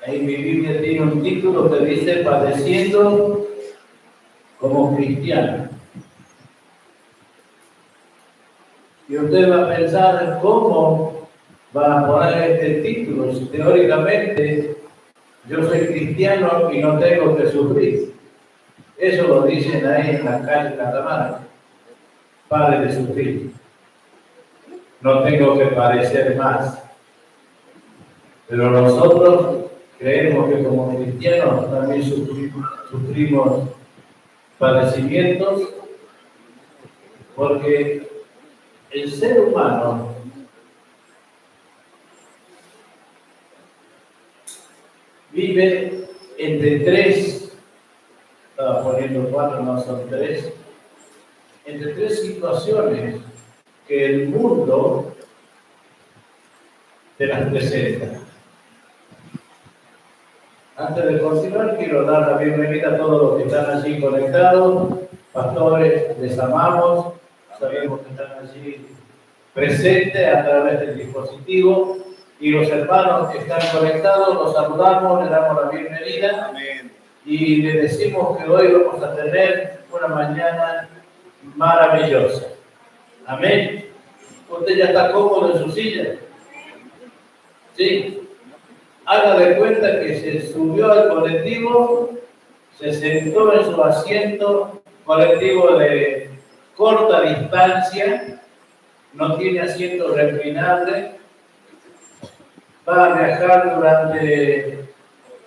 Ahí mi Biblia tiene un título que dice Padeciendo como cristiano. Y usted va a pensar cómo va a poner este título. Si teóricamente yo soy cristiano y no tengo que sufrir. Eso lo dicen ahí en la calle Catamarca. Pare de sufrir. No tengo que padecer más. Pero nosotros creemos que como cristianos también sufrimos padecimientos, porque el ser humano vive entre tres, estaba poniendo cuatro, no son tres, entre tres situaciones que el mundo te las presenta. Antes de continuar, quiero dar la bienvenida a todos los que están allí conectados. Pastores, les amamos, sabemos que están allí presentes a través del dispositivo. Y los hermanos que están conectados, los saludamos, les damos la bienvenida. Amén. Y les decimos que hoy vamos a tener una mañana maravillosa. Amén. ¿Usted ya está cómodo en su silla? ¿Sí? Haga de cuenta que se subió al colectivo, se sentó en su asiento, colectivo de corta distancia, no tiene asiento reclinable, va a viajar durante de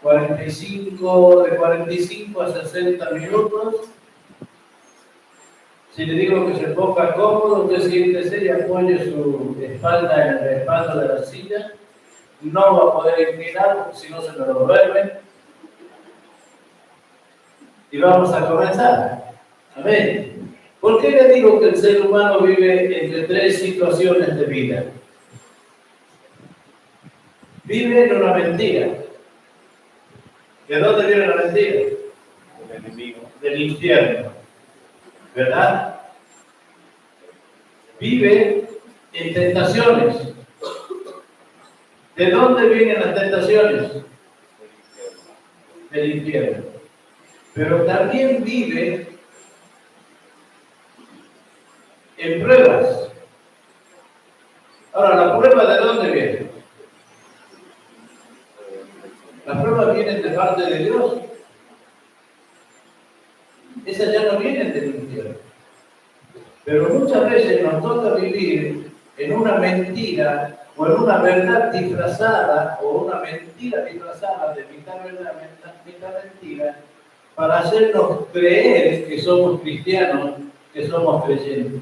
45 a 60 minutos. Si le digo que se ponga cómodo, usted siéntese y apoye su espalda en la espalda de la silla. No va a poder inclinar porque si no se me lo duerme. Y vamos a comenzar. Amén. ¿Por qué le digo que el ser humano vive entre tres situaciones de vida? Vive en una mentira. ¿De dónde viene la mentira? Del enemigo. Del infierno. ¿Verdad? Vive en tentaciones. ¿De dónde vienen las tentaciones? Del infierno. Pero también vive en pruebas. Ahora, ¿la prueba de dónde viene? Las pruebas vienen de parte de Dios. Esas ya no vienen del infierno. Pero muchas veces nos toca vivir en una mentira o en una verdad disfrazada o una mentira disfrazada de mitad verdad, mitad mentira, para hacernos creer que somos cristianos, que somos creyentes.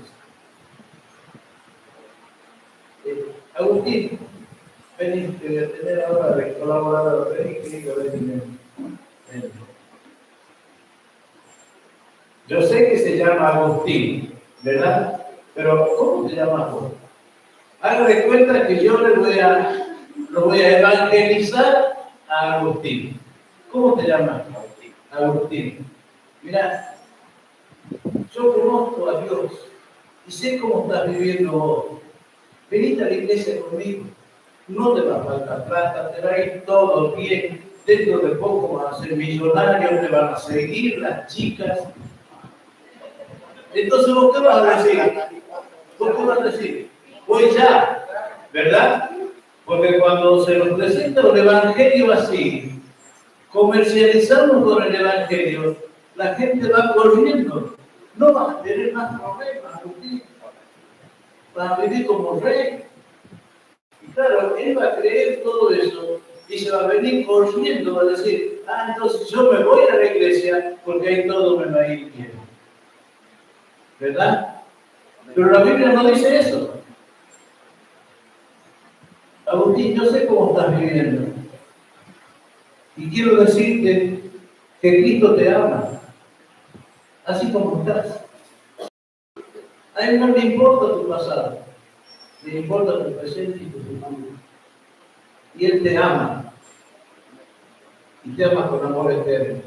Agustín, vení, te voy a tener ahora de colaborador, vení, vení. Yo sé que se llama Agustín, ¿verdad? Pero ¿cómo se llama vos? Haga de cuenta que yo lo voy a evangelizar a Agustín. ¿Cómo te llamas? Agustín. Mira, yo conozco a Dios y sé cómo estás viviendo vos. Venite a la iglesia conmigo. No te va a faltar plata, te va a ir todo bien. Dentro de poco vas a ser millonario, te van a seguir las chicas. Entonces, ¿vos qué vas a decir? ¿Vos qué vas a decir? Voy ya, ¿verdad? Porque cuando se nos presenta un evangelio así, comercializamos con el evangelio, la gente va corriendo. No va a tener más problemas, va a vivir como rey. Y claro, él va a creer todo eso y se va a venir corriendo, va a decir, entonces yo me voy a la iglesia porque ahí todo me va a ir bien. ¿Verdad? Pero la Biblia no dice eso. Agustín, yo sé cómo estás viviendo. Y quiero decirte que Cristo te ama, así como estás. A Él no le importa tu pasado, le importa tu presente y tu futuro. Y Él te ama. Y te ama con amor eterno.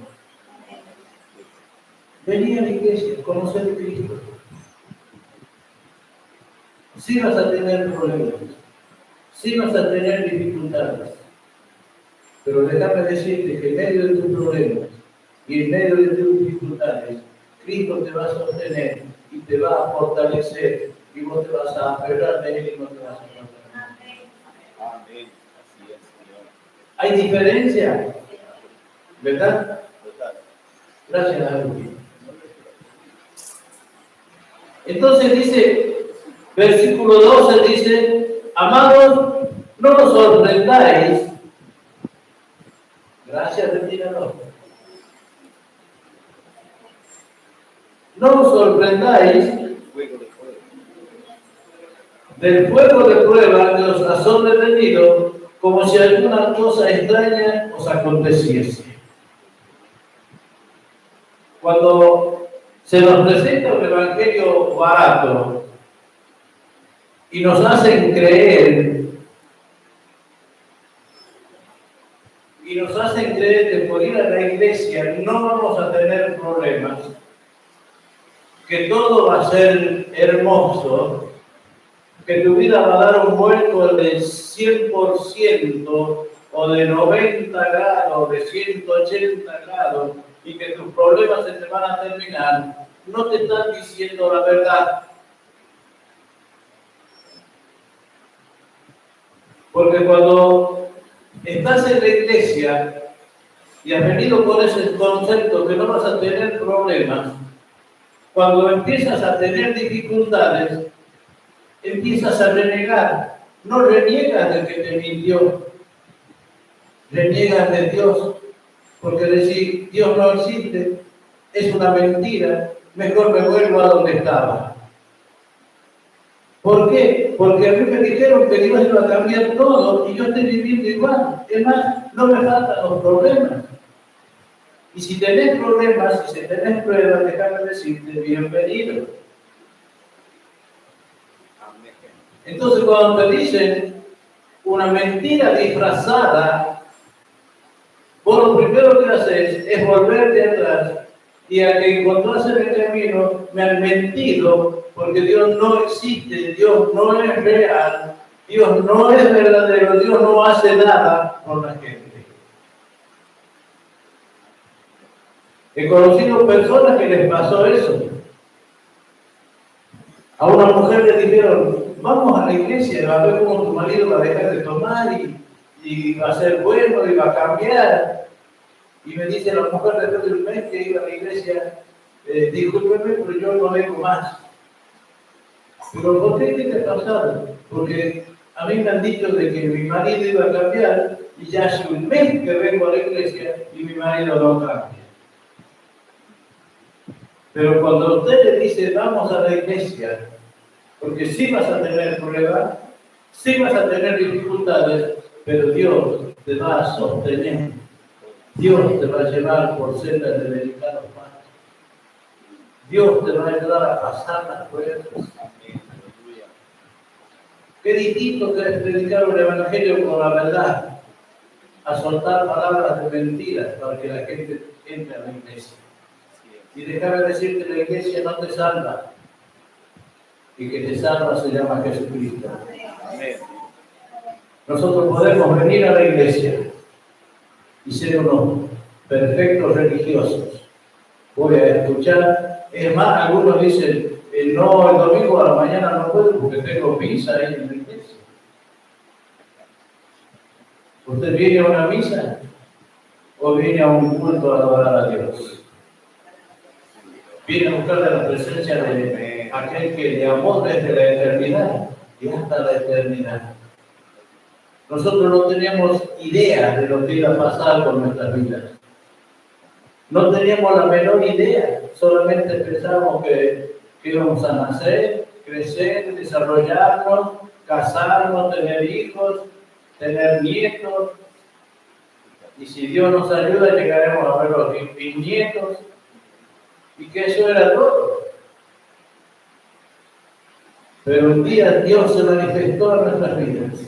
Vení a la iglesia, conocer a Cristo. Sí vas a tener problemas, sí vas a tener dificultades, Pero déjame decirte que en medio de tus problemas y en medio de tus dificultades, Cristo te va a sostener y te va a fortalecer y vos te vas a aferrar de Él y no te vas a soltar. Amén. Así es, Señor. Hay diferencia, ¿verdad? Gracias a Dios. Entonces dice, versículo 12 dice, amados, no os sorprendáis. Gracias, retirador. No os sorprendáis del fuego de prueba que os ha sobrevenido, como si alguna cosa extraña os aconteciese. Cuando se nos presenta un evangelio barato y nos hacen creer que por ir a la iglesia no vamos a tener problemas, que todo va a ser hermoso, que tu vida va a dar un vuelco de 100% o de 90 grados, de 180 grados, y que tus problemas se te van a terminar, no te están diciendo la verdad. Porque cuando estás en la iglesia y has venido con ese concepto que no vas a tener problemas, cuando empiezas a tener dificultades, empiezas a renegar. No reniegas del que te mintió, reniegas de Dios, porque decir Dios no existe es una mentira, mejor me vuelvo a donde estaba. ¿Por qué? Porque a mí me dijeron que Dios iba a cambiar todo y yo estoy viviendo igual. Es más, no me faltan los problemas. Y si tenés problemas, si tenés pruebas, déjame decirte, bienvenido. Entonces, cuando te dicen una mentira disfrazada, vos lo primero que haces es volverte atrás y al que encontrás en el camino me han mentido porque Dios no existe, Dios no es real, Dios no es verdadero, Dios no hace nada por la gente. He conocido personas que les pasó eso. A una mujer le dijeron, vamos a la iglesia, a ver cómo tu marido va a dejar de tomar y va a ser bueno y va a cambiar. Y me dice la mujer después de un mes que iba a la iglesia, discúlpeme, pero yo no vengo más. Pero ¿por qué te ha pasado? Porque a mí me han dicho de que mi marido iba a cambiar y ya hace un mes que vengo a la iglesia y mi marido no cambia. Pero cuando usted le dice vamos a la iglesia, porque sí vas a tener pruebas, sí vas a tener dificultades, pero Dios te va a sostener. Dios te va a llevar por sendas de delicados pasos. Dios te va a ayudar a pasar las pruebas. Qué distinto que es predicar un evangelio con la verdad, a soltar palabras de mentiras para que la gente entre a la iglesia. Y déjame decirte, la iglesia no te salva. Y que te salva se llama Jesucristo. Amén. Nosotros podemos venir a la iglesia y ser unos perfectos religiosos. Voy a escuchar. Es más, algunos dicen, no, el domingo a la mañana no puedo porque tengo misa ahí en la iglesia. ¿Usted viene a una misa o viene a un culto a adorar a Dios? Viene a buscar de la presencia de aquel que le amó desde la eternidad y hasta la eternidad. Nosotros no teníamos idea de lo que iba a pasar con nuestras vidas. No teníamos la menor idea, solamente pensábamos que íbamos a nacer, crecer, desarrollarnos, casarnos, tener hijos, tener nietos. Y si Dios nos ayuda, llegaremos a ver los bisnietos. Y que eso era todo. Pero un día Dios se manifestó en nuestras vidas.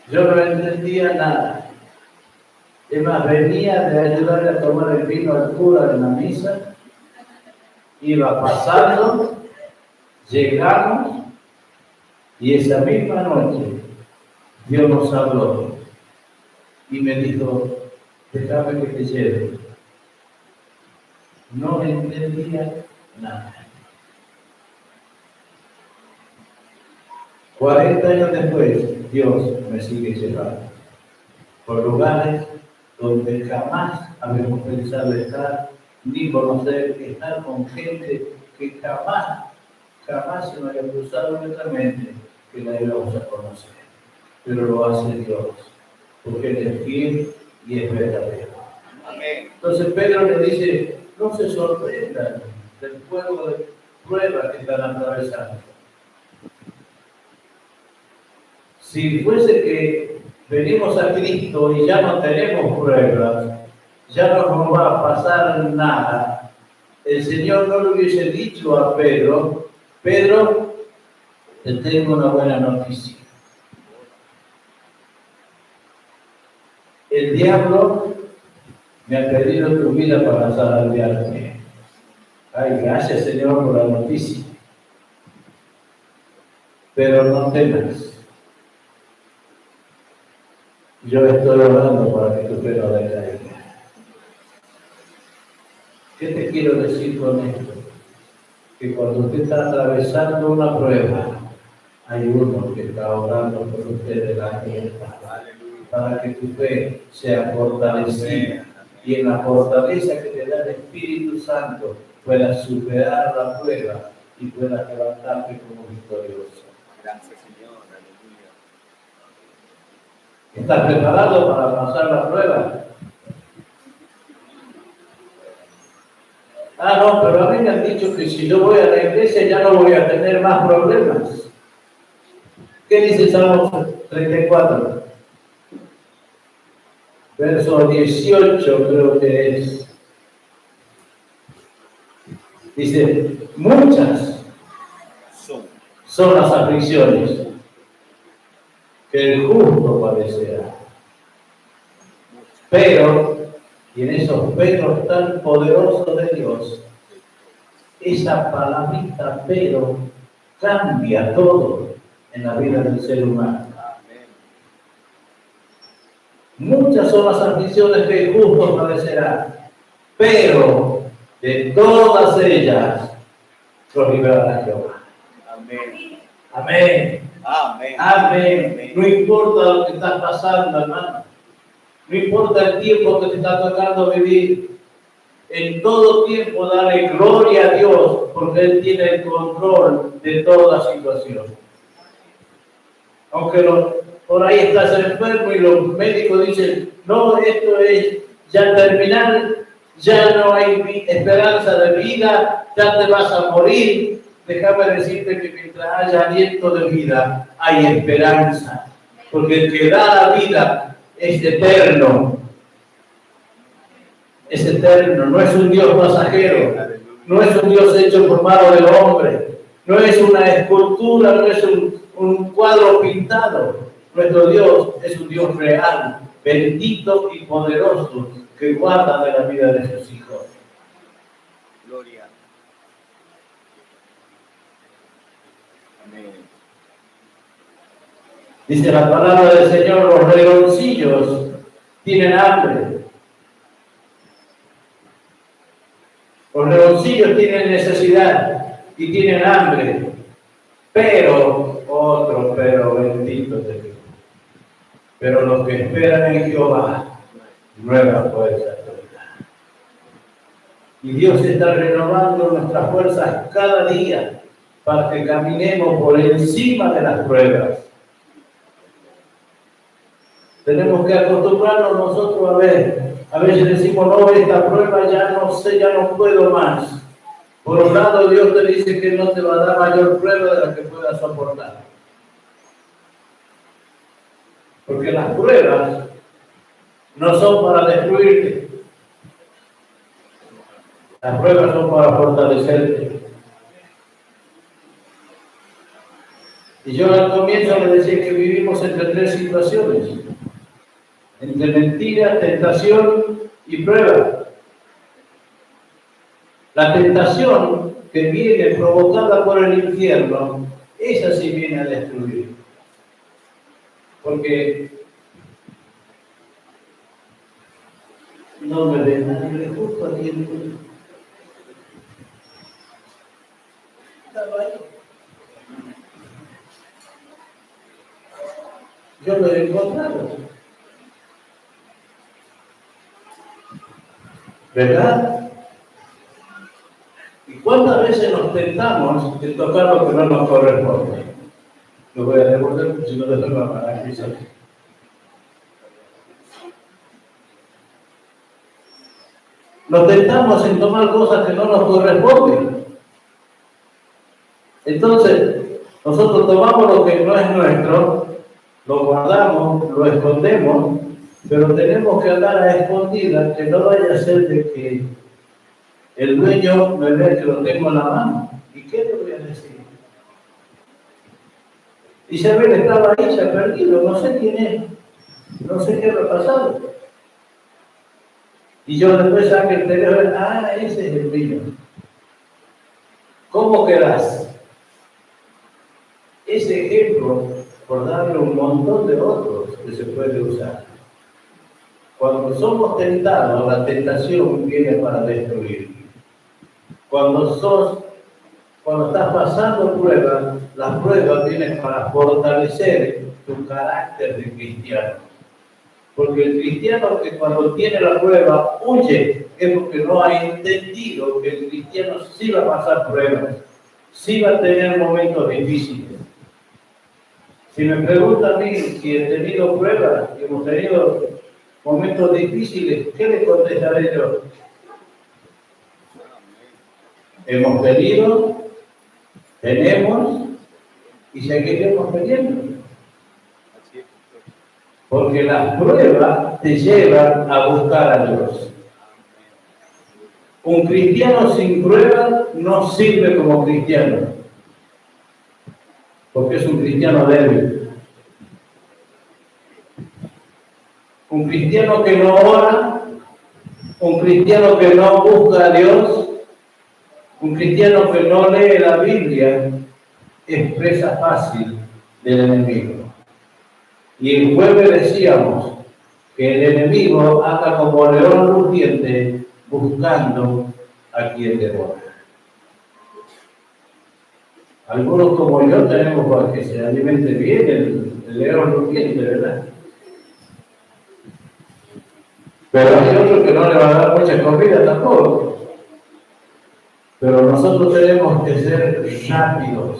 Yo no entendía nada. Es más, venía de ayudarle a tomar el vino al cura en la misa. Iba pasando, llegamos y esa misma noche Dios nos habló y me dijo, déjame que te lleve. No entendía nada. 40 años después, Dios me sigue llevando por lugares donde jamás habíamos pensado estar, ni conocer, estar con gente que jamás se me había cruzado en nuestra mente que la íbamos a conocer. Pero lo hace Dios, porque Él es fiel y es verdadero. Amén. Entonces Pedro le dice, no se sorprendan del fuego de pruebas que están atravesando. Si fuese que venimos a Cristo y ya no tenemos pruebas, ya no nos va a pasar nada, el Señor no le hubiese dicho a Pedro, Pedro, te tengo una buena noticia. El diablo me ha pedido tu vida para salvarme. Ay, gracias Señor por la noticia. Pero no temas. Yo estoy orando para que tu fe no decaiga. ¿Qué te quiero decir con esto? Que cuando usted está atravesando una prueba, hay uno que está orando por usted delante del Padre, para que tu fe sea fortalecida y en la fortaleza que te da el Espíritu Santo puedas superar la prueba y puedas levantarte como victorioso. Gracias, Señor. Aleluya. ¿Estás preparado para pasar la prueba? Ah, no, pero a mí me han dicho que si yo voy a la iglesia ya no voy a tener más problemas. ¿Qué dice Salmo 34? Verso 18 creo que es. Dice, muchas son las aflicciones que el justo padecerá. Pero, y en esos peros tan poderosos de Dios, esa palabrita pero cambia todo en la vida del ser humano. Muchas son las aflicciones que el justo padecerá, pero de todas ellas los librará Jehová. Amén. Amén. Amén. Amén. No importa lo que estás pasando, hermano. No importa el tiempo que te está tocando vivir. En todo tiempo dale gloria a Dios, porque Él tiene el control de toda situación. Aunque por ahí estás enfermo y los médicos dicen, no, esto es ya terminal, ya no hay esperanza de vida, ya te vas a morir. Déjame decirte que mientras haya aliento de vida, hay esperanza. Porque el que da la vida es eterno. Es eterno, no es un Dios pasajero, no es un Dios hecho por mano del hombre, no es una escultura, no es un cuadro pintado. Nuestro Dios es un Dios real, bendito y poderoso, que guarda de la vida de sus hijos. Gloria. Amén. Dice la palabra del Señor, los leoncillos tienen hambre. Los leoncillos tienen necesidad y tienen hambre, pero, bendito de Dios. Pero los que esperan en Jehová, nuevas fuerzas tendrán. Y Dios está renovando nuestras fuerzas cada día para que caminemos por encima de las pruebas. Tenemos que acostumbrarnos nosotros a ver. A veces decimos, no, esta prueba ya no sé, ya no puedo más. Por un lado, Dios te dice que no te va a dar mayor prueba de la que puedas soportar. Porque las pruebas no son para destruirte. Las pruebas son para fortalecerte. Y yo al comienzo le decía que vivimos entre tres situaciones. Entre mentira, tentación y prueba. La tentación que viene provocada por el infierno, esa sí viene a destruir. Porque no me nadie justo aquí en estaba ahí. Yo lo he encontrado. ¿Verdad? ¿Y cuántas veces nos tentamos de tocar lo que no nos corresponde? Lo voy a devolver porque si no le va a parar aquí. Nos tentamos en tomar cosas que no nos corresponden. Entonces, nosotros tomamos lo que no es nuestro, lo guardamos, lo escondemos, pero tenemos que andar a escondidas, que no vaya a ser de que el dueño me vea que lo tengo en la mano. ¿Y qué le voy a decir? Isabel estaba ahí, se ha perdido, no sé quién es, no sé qué le ha pasado. Y yo después saqué el teléfono, ese es el mío. ¿Cómo quedás? Ese ejemplo, por darle un montón de otros que se puede usar. Cuando somos tentados, la tentación viene para destruir. Cuando estás pasando pruebas, las pruebas vienen para fortalecer tu carácter de cristiano. Porque el cristiano que cuando tiene la prueba huye, es porque no ha entendido que el cristiano sí va a pasar pruebas, sí va a tener momentos difíciles. Si me preguntan a mí si he tenido pruebas, si hemos tenido momentos difíciles, ¿qué le contestaré yo? Hemos tenido, tenemos y seguiremos teniendo. Porque las pruebas te llevan a buscar a Dios. Un cristiano sin pruebas no sirve como cristiano. Porque es un cristiano débil. Un cristiano que no ora, un cristiano que no busca a Dios, un cristiano que no lee la Biblia, es presa fácil del enemigo. Y el jueves decíamos que el enemigo anda como león rugiente buscando a quien devora. Algunos como yo tenemos para que se alimente bien el león rugiente, ¿verdad? Pero hay otros que no le va a dar mucha comida tampoco. Pero nosotros tenemos que ser rápidos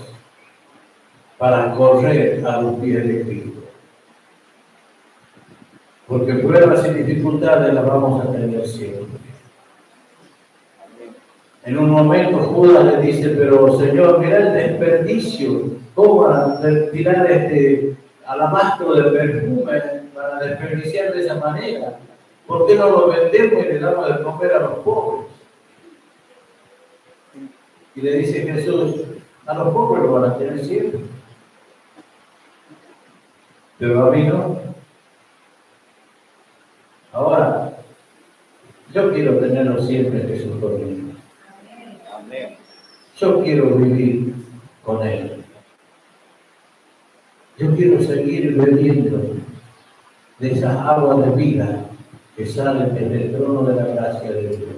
para correr a los pies de Cristo. Porque pruebas y dificultades las vamos a tener siempre. En un momento Judas le dice, pero Señor, mira el desperdicio, ¿cómo van a tirar este alabastro de perfume para desperdiciar de esa manera? ¿Por qué no lo vendemos y le damos de comer a los pobres? Y le dice Jesús, a los pobres lo van a tener siempre, pero a mí no. Ahora, yo quiero tenerlo siempre Jesús conmigo. Amén. Yo quiero vivir con Él. Yo quiero seguir bebiendo de esas aguas de vida que salen desde el trono de la gracia de Dios.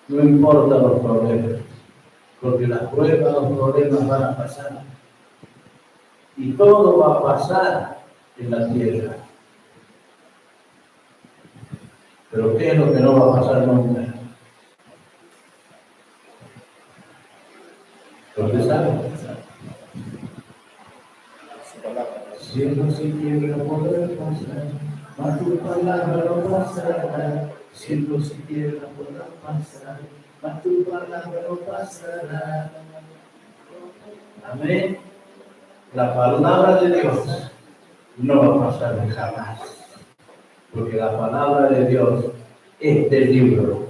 No importa los problemas, porque las pruebas, los problemas van a pasar. Y todo va a pasar en la tierra. Pero ¿qué es lo que no va a pasar nunca? ¿Lo saben? Cielos y tierra podrán pasar, mas tu palabra no pasará. Cielos y tierra podrán pasar, mas tu palabra no pasará. Amén. La palabra de Dios no va a pasar jamás. Porque la palabra de Dios, este libro,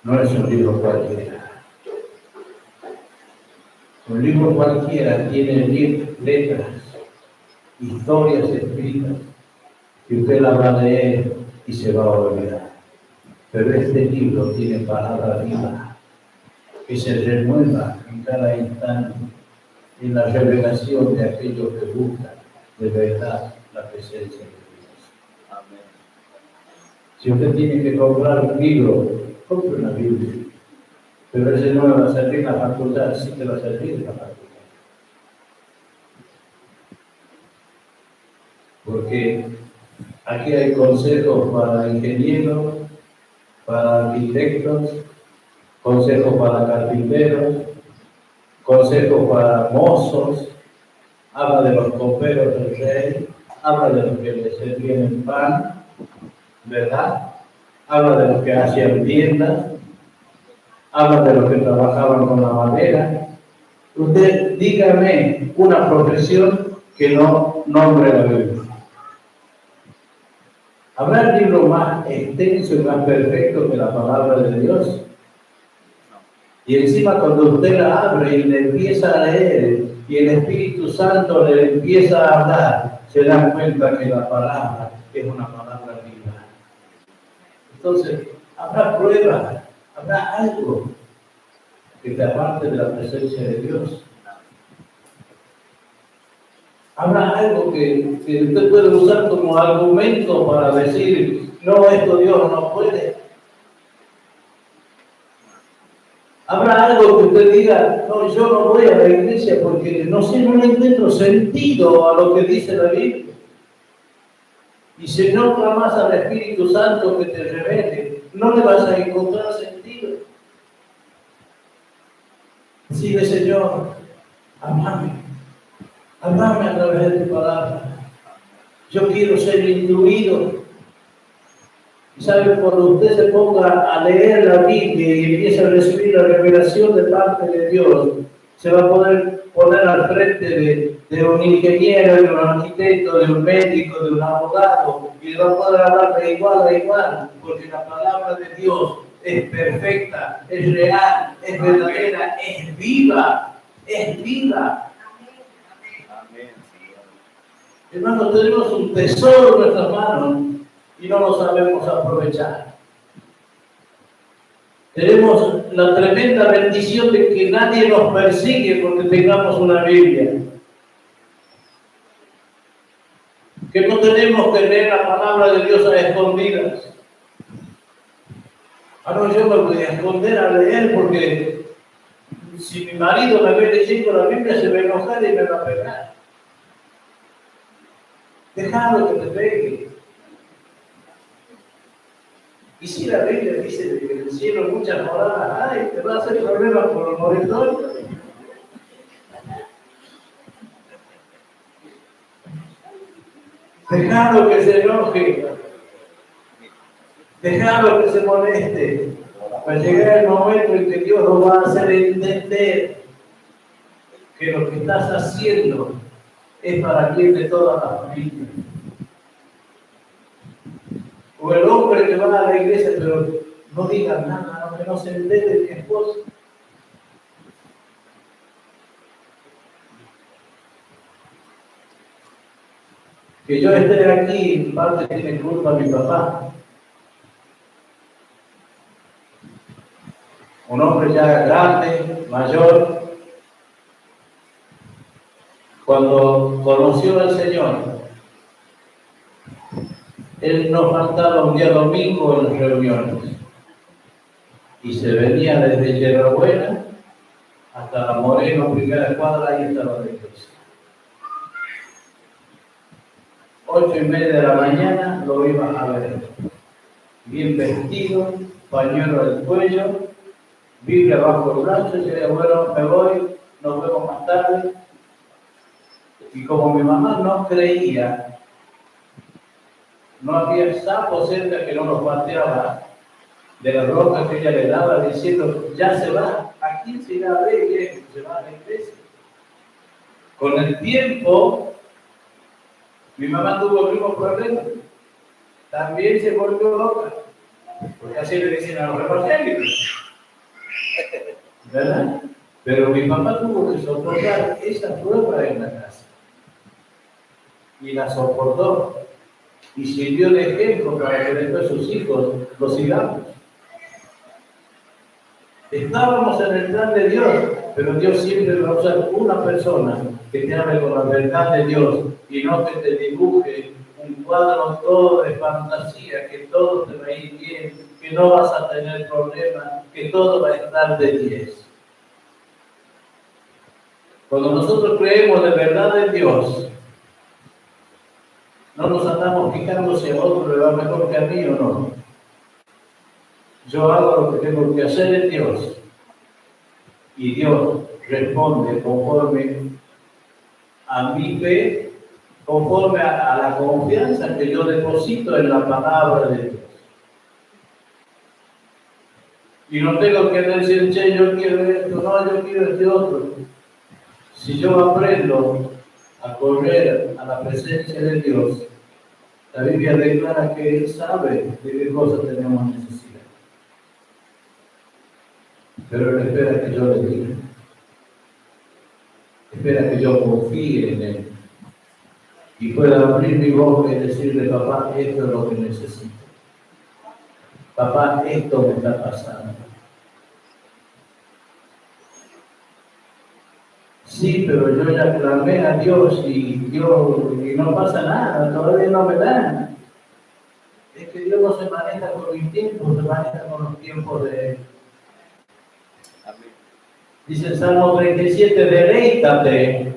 no es un libro cualquiera. Un libro cualquiera tiene letras, historias escritas, que usted la va a leer y se va a olvidar. Pero este libro tiene palabra viva, que se renueva en cada instante en la revelación de aquellos que buscan de verdad la presencia de Dios. Amén. Si usted tiene que comprar un libro, compre una Biblia. Pero ese no me va a servir la facultad, sí te va a servir la facultad. Porque aquí hay consejos para ingenieros, para arquitectos, consejos para carpinteros, consejos para mozos, habla de los coperos del rey, habla de los que le servían el pan, ¿verdad? Habla de los que hacían tiendas, habla de los que trabajaban con la madera. Usted dígame una profesión que no nombre la Biblia. ¿Habrá libro más extenso y más perfecto que la palabra de Dios? Y encima cuando usted la abre y le empieza a leer y el Espíritu Santo le empieza a hablar, se dan cuenta que la palabra es una palabra viva. Entonces, habrá pruebas, habrá algo que te aparte de la presencia de Dios. Habrá algo que usted puede usar como argumento para decir, no, esto Dios no puede. Habrá algo que usted diga, no, yo no voy a la iglesia porque no sé, no le encuentro sentido a lo que dice la Biblia. Y si no clamas al Espíritu Santo que te revele, no le vas a encontrar sentido. Decirle, Señor, amame a través de tu palabra. Yo quiero ser instruido. Y sabe, cuando usted se ponga a leer la Biblia y empieza a recibir la revelación de parte de Dios, se va a poder poner al frente de un ingeniero, de un arquitecto, de un médico, de un abogado, y le va a poder hablar de igual a igual, porque la palabra de Dios es perfecta, es real, es verdadera, es viva, es viva. Amén, Señor. Hermanos, tenemos un tesoro en nuestras manos y no lo sabemos aprovechar. Tenemos la tremenda bendición de que nadie nos persigue porque tengamos una Biblia. Que no tenemos que leer la palabra de Dios a escondidas. No, yo me voy a esconder a leer porque si mi marido me ve leyendo la Biblia se va a enojar y me va a pegar. Déjalo que te pegue. Y si la Biblia dice que en el cielo muchas moradas hay, te va a hacer problemas por los moretones. Dejalo que se enoje. Dejalo que se moleste. Va a llegar el momento en que Dios nos va a hacer entender que lo que estás haciendo es para bien de toda la familia. O el hombre que va a la iglesia, pero no diga nada, que no se entere de mi esposa. Que yo esté aquí, en parte tiene culpa mi papá. Un hombre ya grande, mayor, cuando conoció al Señor, él no faltaba un día domingo en las reuniones y se venía desde Yerrabuena hasta la Moreno, primera cuadra, ahí estaba la iglesia. 8:30 de la mañana lo iban a ver, bien vestido, pañuelo del cuello, Biblia bajo el brazo, y decía, bueno, me voy, nos vemos más tarde. Y como mi mamá no creía, no había sapo cerca que no nos pateaba de la ropa que ella le daba, diciendo, ya se va, ¿a quién se irá a ver? Viejo? Se va a la iglesia. Con el tiempo, mi mamá tuvo el mismo problema. También se volvió loca, porque así le dicen a los evangélicos, ¿verdad? Pero mi papá tuvo que soportar esa prueba en la casa. Y la soportó. Y sirvió de ejemplo para que después sus hijos lo sigamos. Estábamos en el plan de Dios, pero Dios siempre va a usar una persona que te hable con la verdad de Dios y no que te dibuje un cuadro todo de fantasía, que todo te va a ir bien, que no vas a tener problemas, que todo va a estar de 10. Cuando nosotros creemos de verdad en Dios, no nos andamos fijando si a otro le va mejor que a mí o no. Yo hago lo que tengo que hacer en Dios y Dios responde conforme a mi fe, conforme a la confianza que yo deposito en la palabra de Dios. Y no tengo que decir, che, yo quiero esto, no, yo quiero este otro. Si yo aprendo a correr a la presencia de Dios, la Biblia declara que Él sabe de qué cosas tenemos necesidad. Pero Él espera que yo le diga. Espera que yo confíe en Él. Y pueda abrir mi boca y decirle, papá, esto es lo que necesito. Papá, esto me está pasando. Sí, pero yo ya clamé a Dios y no pasa nada, todavía no me da. Es que Dios no se maneja con mis tiempos, se maneja con los tiempos de Él. Dice el Salmo 37, deleítate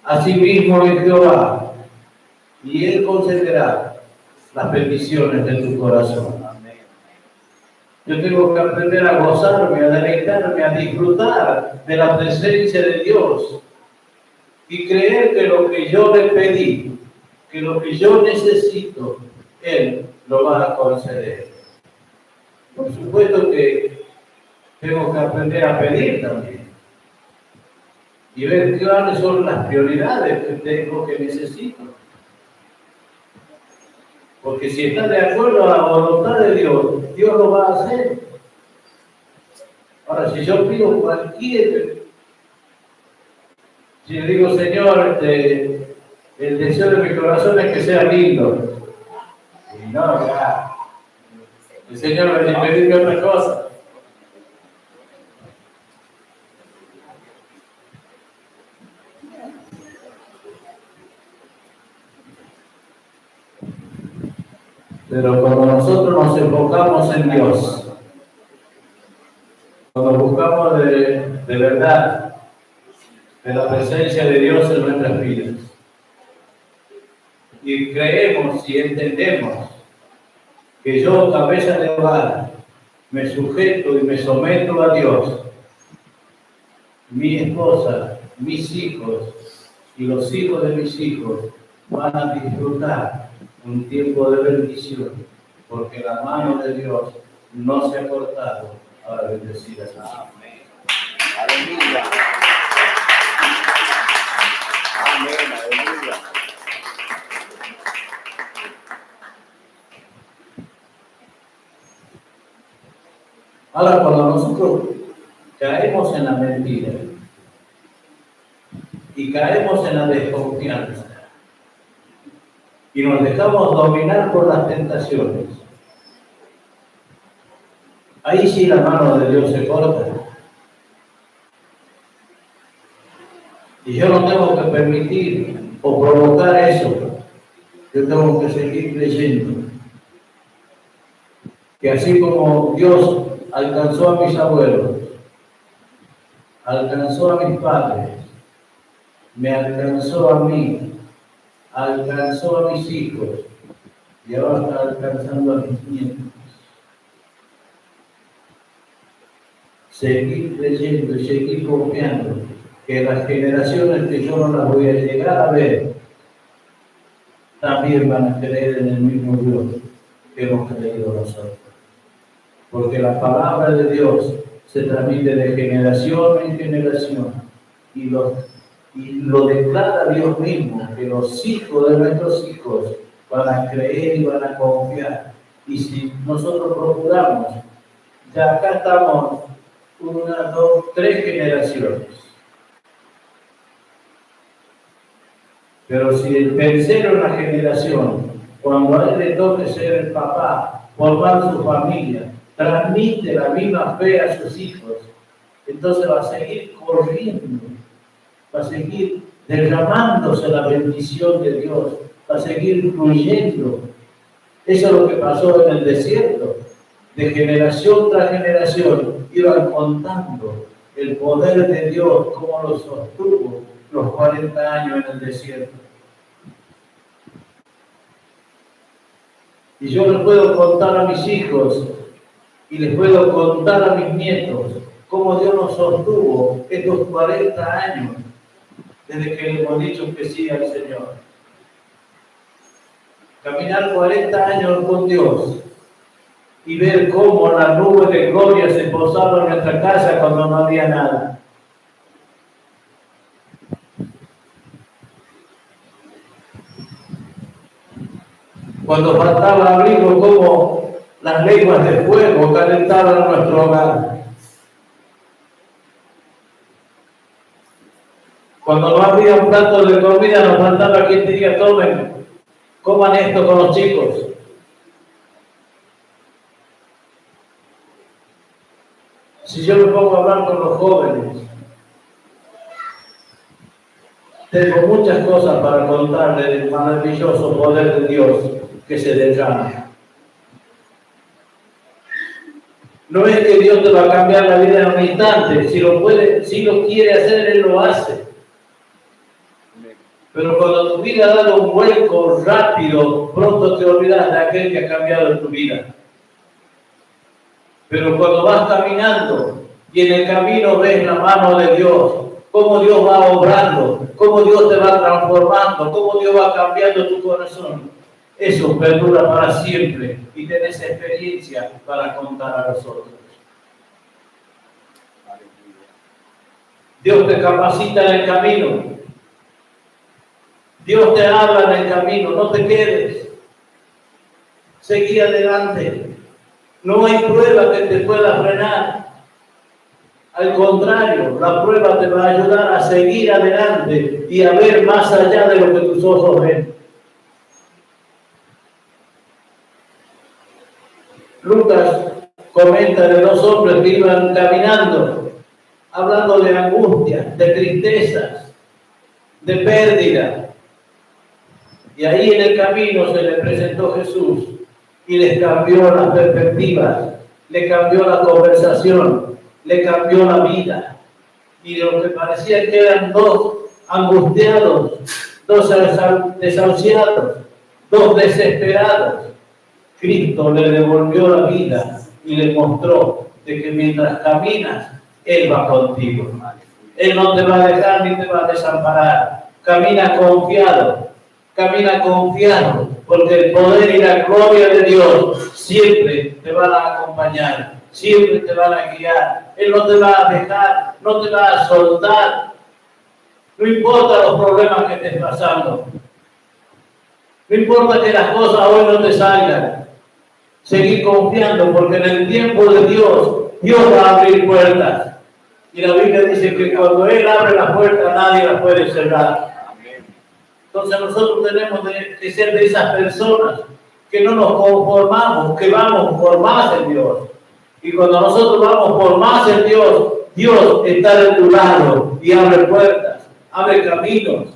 a sí mismo en Jehová, y Él concederá las peticiones de tu corazón. Yo tengo que aprender a gozarme, a deleitarme, a disfrutar de la presencia de Dios y creer que lo que yo le pedí, que lo que yo necesito, Él lo va a conceder. Por supuesto que tengo que aprender a pedir también y ver cuáles son las prioridades que tengo, que necesito. Porque si está de acuerdo a la voluntad de Dios, Dios lo va a hacer. Ahora, si yo pido cualquier, si le digo, Señor, el deseo de mi corazón es que sea lindo. Y no, ya. El Señor me dice, pedirme otra cosa. Pero cuando nosotros nos enfocamos en Dios, cuando buscamos de verdad de la presencia de Dios en nuestras vidas, y creemos y entendemos que yo, cabeza de hogar, me sujeto y me someto a Dios, mi esposa, mis hijos y los hijos de mis hijos van a disfrutar un tiempo de bendición, porque la mano de Dios no se ha cortado para bendecir a sus hijos. Amén. Aleluya. Amén. Aleluya. Ahora, cuando nosotros caemos en la mentira y caemos en la desconfianza y nos dejamos dominar por las tentaciones, ahí sí la mano de Dios se corta. Y yo no tengo que permitir o provocar eso. Yo tengo que seguir creyendo que así como Dios alcanzó a mis abuelos, alcanzó a mis padres, me alcanzó a mí, alcanzó a mis hijos y ahora está alcanzando a mis nietos. Seguir creyendo y seguir confiando que las generaciones que yo no las voy a llegar a ver también van a creer en el mismo Dios que hemos creído nosotros. Porque la palabra de Dios se transmite de generación en generación y lo declara Dios mismo, que los hijos de nuestros hijos van a creer y van a confiar. Y si nosotros procuramos, ya acá estamos 1, 2, 3 generaciones. Pero si el tercero en la generación, cuando a él le toque ser el papá, formar su familia, transmite la misma fe a sus hijos, entonces va a seguir corriendo, va a seguir derramándose la bendición de Dios, va a seguir fluyendo. Eso es lo que pasó en el desierto. De generación tras generación iban contando el poder de Dios, cómo lo sostuvo los 40 años en el desierto. Y yo les puedo contar a mis hijos y les puedo contar a mis nietos cómo Dios nos sostuvo estos 40 años desde que le hemos dicho que sí al Señor. Caminar 40 años con Dios y ver cómo las nubes de gloria se posaban en nuestra casa cuando no había nada. Cuando faltaba abrigo, como las lenguas de fuego calentaban nuestro hogar. Cuando no había un plato de comida, nos faltaba quien diría: tomen, coman esto con los chicos. Si yo me pongo a hablar con los jóvenes, tengo muchas cosas para contarles del maravilloso poder de Dios que se derrama. No es que Dios te va a cambiar la vida en un instante. Si lo quiere hacer, Él lo hace. Pero cuando tu vida ha dado un vuelco rápido, pronto te olvidas de aquel que ha cambiado tu vida. Pero cuando vas caminando y en el camino ves la mano de Dios, cómo Dios va obrando, cómo Dios te va transformando, cómo Dios va cambiando tu corazón, eso perdura para siempre y tienes experiencia para contar a los otros. Dios te capacita en el camino. Dios te habla en el camino. No te quedes. Seguí adelante. No hay prueba que te pueda frenar. Al contrario, la prueba te va a ayudar a seguir adelante y a ver más allá de lo que tus ojos ven. Lucas comenta de dos hombres que iban caminando, hablando de angustia, de tristezas, de pérdida. Y ahí en el camino se les presentó Jesús y les cambió las perspectivas, le cambió la conversación, le cambió la vida. Y de lo que parecía que eran dos angustiados, dos desahuciados, dos desesperados, Cristo le devolvió la vida y le mostró de que mientras caminas, Él va contigo. Él no te va a dejar ni te va a desamparar. Camina confiado, porque el poder y la gloria de Dios siempre te van a acompañar, siempre te van a guiar. Él no te va a dejar, no te va a soltar. No importa los problemas que estés pasando. No importa que las cosas hoy no te salgan. Seguir confiando, porque en el tiempo de Dios, Dios va a abrir puertas. Y la Biblia dice que cuando Él abre las puertas, nadie las puede cerrar. Entonces nosotros tenemos que ser de esas personas que no nos conformamos, que vamos por más en Dios. Y cuando nosotros vamos por más en Dios, Dios está de tu lado y abre puertas, abre caminos.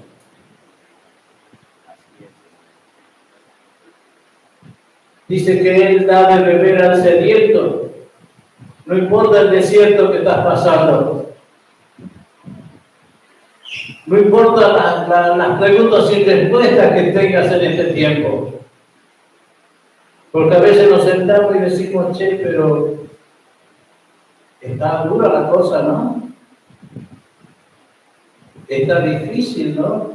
Dice que Él da de beber al sediento. No importa el desierto que estás pasando. No importa las preguntas sin respuestas que tengas en este tiempo. Porque a veces nos sentamos y decimos: che, pero está dura la cosa, ¿no? Está difícil, ¿no?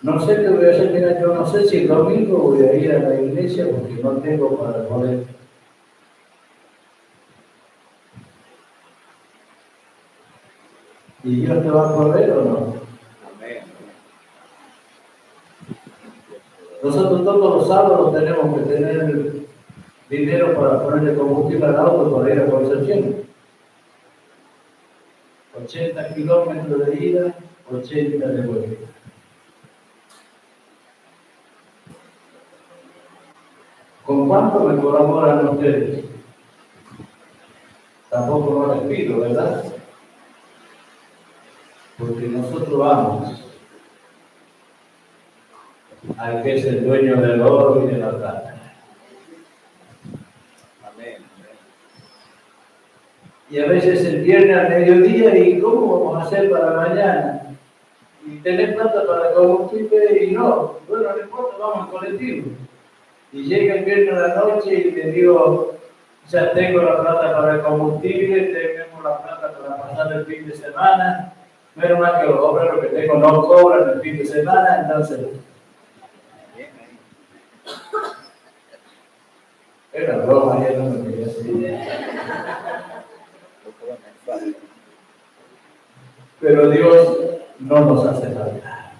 No sé qué voy a hacer. Mira, yo no sé si el domingo voy a ir a la iglesia porque no tengo para poder. ¿Y Dios te va a correr o no? Nosotros todos los sábados tenemos que tener dinero para ponerle combustible al auto para ir a Concepción. 80 kilómetros de ida, 80 de vuelta. ¿Con cuánto me colaboran ustedes? Tampoco no les pido, ¿verdad? Porque nosotros vamos al que es el dueño del oro y de la plata. Amén. Y a veces el viernes al mediodía, ¿y cómo vamos a hacer para mañana? Y tener plata para combustible y no. Bueno, no importa, vamos al colectivo. Y llega el viernes a la noche y te digo, ya tengo la plata para el combustible, tenemos la plata para pasar el fin de semana. Menos mal que los obreros que tengo no cobran el fin de semana, entonces Bien ahí. era broma, ya no me quería decir. Poco mensual. Pero Dios no nos hace falta.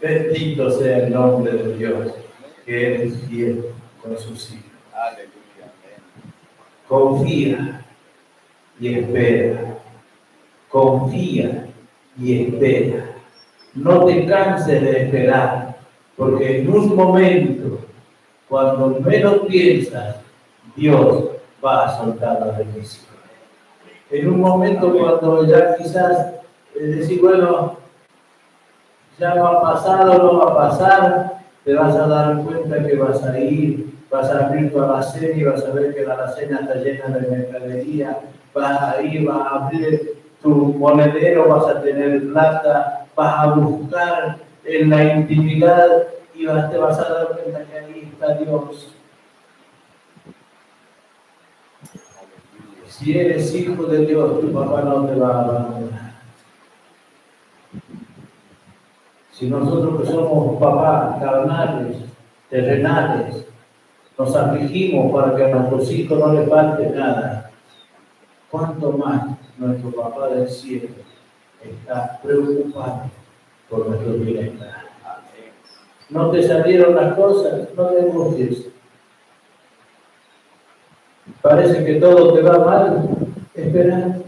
Bendito sea el nombre de Dios, que es fiel con sus hijos. Aleluya. Amén. Confía y espera. Confía y espera. No te canses de esperar, porque en un momento, cuando menos piensas, Dios va a soltar la bendición. En un momento cuando ya quizás decís, bueno, ya va a pasar o no va a pasar, te vas a dar cuenta que vas a ir, vas a abrir tu alacena y vas a ver que la alacena está llena de mercadería, vas a ir, vas a abrir tu monedero, vas a tener plata, vas a buscar en la intimidad y te vas a dar cuenta que ahí está Dios. Si eres hijo de Dios, tu papá no te va a abandonar. Si nosotros que somos papás carnales, terrenales, nos afligimos para que a nuestros hijos no les falte nada, ¿cuánto más nuestro papá del cielo está preocupado por nuestro bienestar? ¿No te salieron las cosas? No te angusties. Parece que todo te va mal. Espera.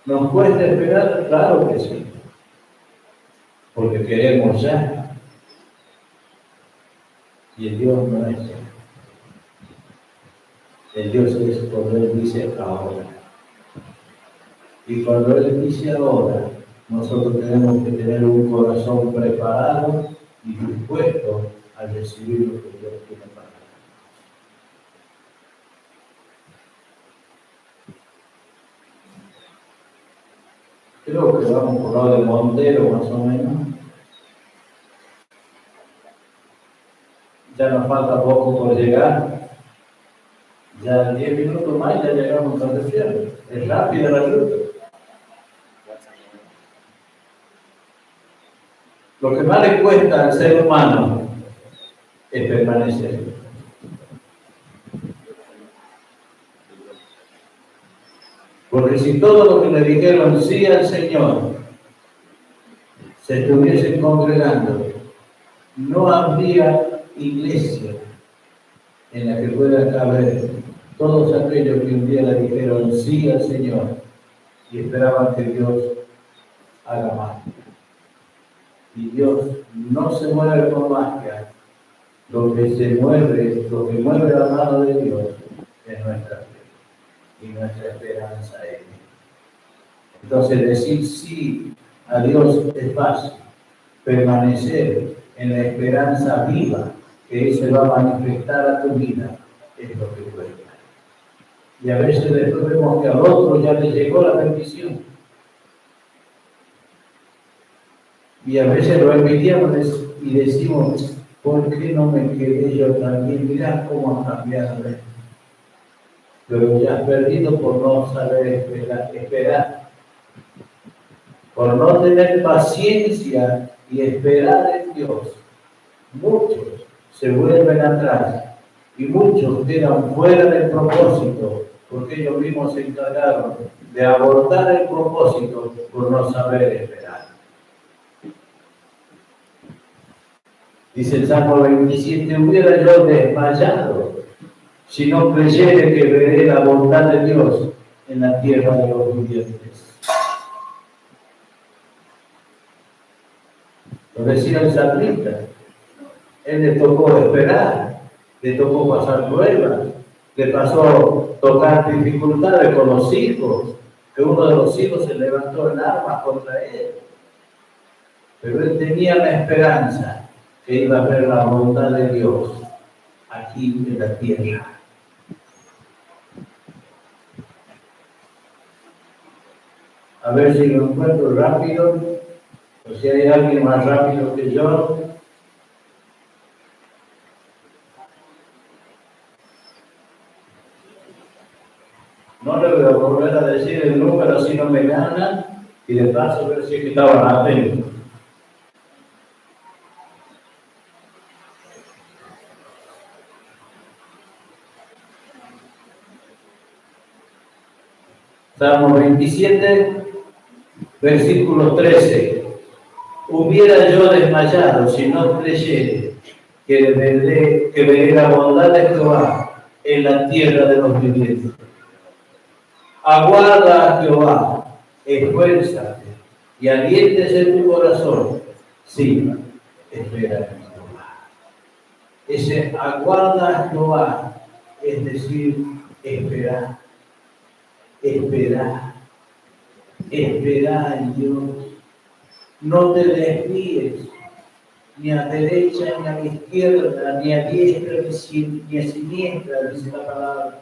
¿Nos cuesta esperar? Claro que sí. Porque queremos ya. Y el Dios no es ya. El Dios es cuando Él dice ahora. Y cuando Él dice ahora, nosotros tenemos que tener un corazón preparado y dispuesto a recibir lo que Dios tiene para nosotros. Creo que vamos por lado de Montero, más o menos. Ya nos falta poco por llegar. Ya 10 minutos más ya llegamos a Refiero. Es rápida la ruta. Lo que más le cuesta al ser humano es permanecer. Porque si todo lo que le dijeron sí al Señor se estuviesen congregando, no habría iglesia en la que pueda caber todos aquellos que un día le dijeron sí al Señor y esperaban que Dios haga más. Y Dios no se mueve con magia. Lo que mueve la mano de Dios es nuestra fe y nuestra esperanza en Él. Entonces decir sí a Dios es fácil. Permanecer en la esperanza viva que Él se va a manifestar a tu vida es lo que cuesta. Y a veces después vemos que al otro ya le llegó la bendición. Y a veces lo envidiamos y decimos, ¿por qué no me quedé yo también? Mirá cómo ha cambiado esto. Pero ya has perdido por no saber esperar. Por no tener paciencia y esperar en Dios. Muchos se vuelven atrás y muchos quedan fuera del propósito porque ellos mismos se encargaron de abortar el propósito por no saber esperar. Dice el Salmo 27, hubiera yo desmayado si no creyere que veré la bondad de Dios en la tierra de los vivientes. Lo decía el salmista, Él le tocó esperar, le tocó pasar pruebas, le pasó tocar dificultades con los hijos, que uno de los hijos se levantó en armas contra él. Pero él tenía la esperanza que iba a ver la voluntad de Dios aquí en la tierra. A ver si lo encuentro rápido, o si hay alguien más rápido que yo. No le voy a volver a decir el número si no me ganan, y de paso ver si es que estaban atentos. Salmo 27, versículo 13. Hubiera yo desmayado si no creyere que veré la bondad de Jehová en la tierra de los vivientes. Aguarda a Jehová, esfuérzate y aliéntese tu corazón. Sí, espera en Jehová. Ese aguarda a Jehová, es decir, esperar. Espera en Dios. No te desvíes ni a derecha ni a la izquierda, ni a diestra ni a siniestra, dice la palabra.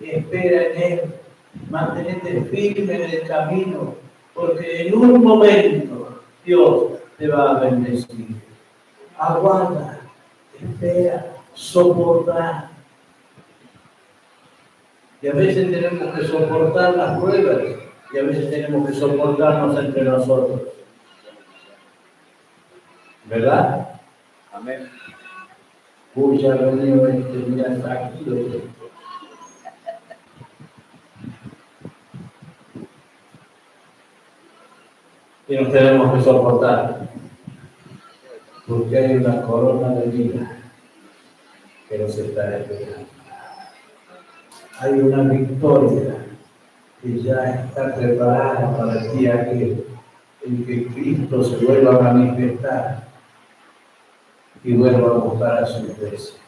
Espera en Él, mantenete firme en el camino, porque en un momento Dios te va a bendecir. Aguarda, espera, soportar. Y a veces tenemos que soportar las pruebas, y a veces tenemos que soportarnos entre nosotros. ¿Verdad? Amén. Uy, ya venido mira, está aquí. Y nos tenemos que soportar, porque hay una corona de vida que nos está esperando. Hay una victoria que ya está preparada para el día en que Cristo se vuelva a manifestar y vuelva a buscar a su iglesia.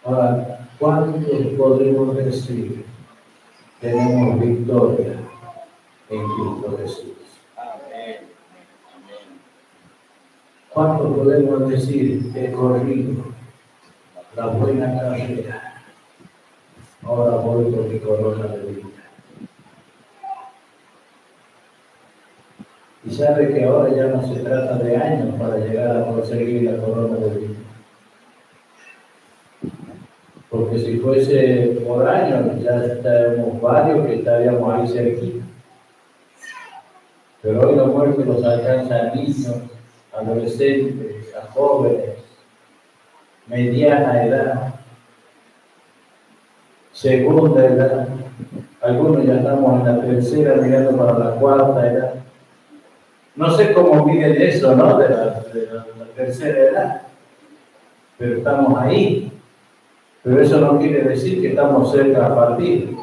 Ahora, ¿cuántos podemos decir tenemos victoria en Cristo Jesús? Amén. ¿Cuántos podemos decir he corrido la buena carrera? Ahora voy con mi corona de vida. Y sabe que ahora ya no se trata de años para llegar a conseguir la corona de vida. Porque si fuese por años, ya estaríamos varios que estaríamos ahí cerquita. Pero hoy la muerte los alcanza a niños, adolescentes, a jóvenes, mediana edad, segunda edad. Algunos ya estamos en la tercera, mirando para la cuarta edad. No sé cómo miden eso, ¿no? De la tercera edad. Pero estamos ahí. Pero eso no quiere decir que estamos cerca a partir.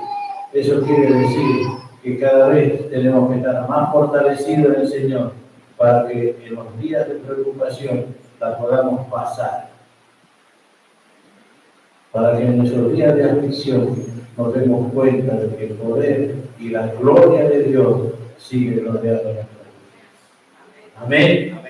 Eso quiere decir que cada vez tenemos que estar más fortalecidos en el Señor para que en los días de preocupación la podamos pasar. Para que en nuestros días de aflicción nos demos cuenta de que el poder y la gloria de Dios sigue rodeando nuestra vida. Amén.